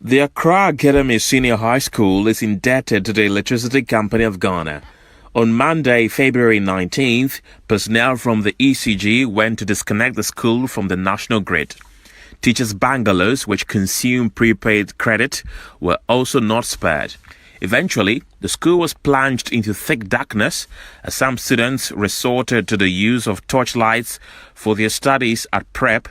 The Accra Academy Senior High School is indebted to the Electricity Company of Ghana. On Monday, February 19th, personnel from the ECG went to disconnect the school from the national grid. Teachers' bungalows, which consume prepaid credit, were also not spared. Eventually, the school was plunged into thick darkness as some students resorted to the use of torchlights for their studies at prep.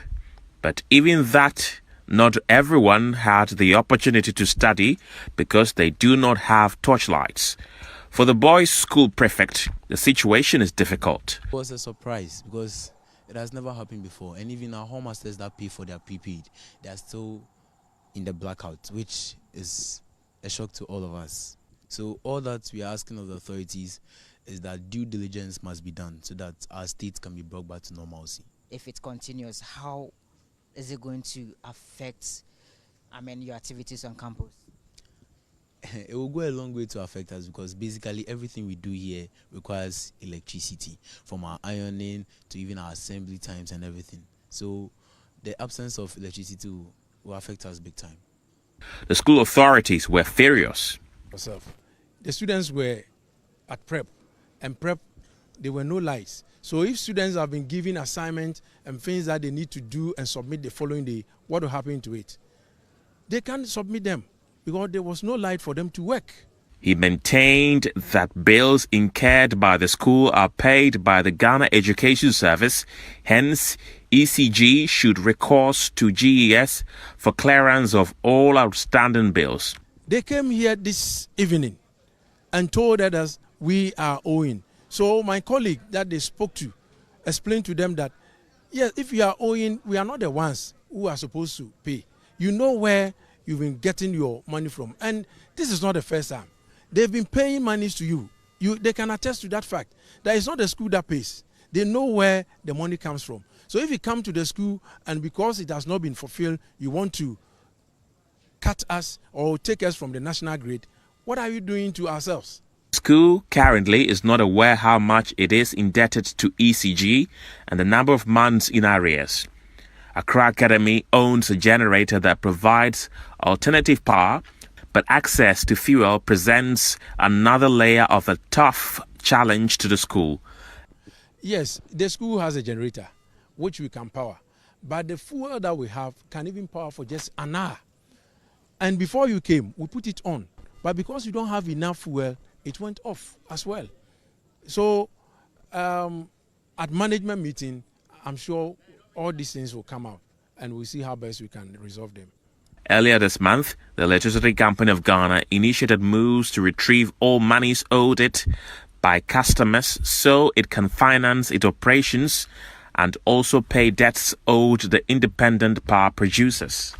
But even that, not everyone had the opportunity to study because they do not have torchlights. For the boys' school prefect, the situation is difficult. It was a surprise because it has never happened before, and even our home masters that pay for their prepaid, they are still in the blackout, which is a shock to all of us. So all that we are asking of the authorities is that due diligence must be done so that our state can be brought back to normalcy. If it continues, how is it going to affect, your activities on campus? It will go a long way to affect us because basically everything we do here requires electricity, from our ironing to even our assembly times and everything. So the absence of electricity will affect us big time. The school authorities were furious. The students were at prep, and prep, there were no lights. So if students have been given assignments and things that they need to do and submit the following day, what will happen to it? They can't submit them because there was no light for them to work. He maintained that bills incurred by the school are paid by the Ghana Education Service. Hence, ECG should recourse to GES for clearance of all outstanding bills. They came here this evening and told us we are owing. So my colleague that they spoke to explained to them that, yes, if you are owing, we are not the ones who are supposed to pay. You know where you've been getting your money from. And this is not the first time. They've been paying monies to you. They can attest to that fact. That it's not the school that pays. They know where the money comes from. So if you come to the school and because it has not been fulfilled, you want to cut us or take us from the national grid, what are you doing to ourselves? School currently is not aware how much it is indebted to ECG and the number of months in arrears. Accra Academy owns a generator that provides alternative power, but access to fuel presents another layer of a tough challenge to the school. Yes, the school has a generator which we can power, but the fuel that we have can even power for just an hour. And before you came, we put it on, but because you don't have enough fuel, it went off as well. So at management meeting, I'm sure all these things will come out and we'll see how best we can resolve them. Earlier this month, the Electricity Company of Ghana initiated moves to retrieve all monies owed it by customers so it can finance its operations and also pay debts owed the independent power producers.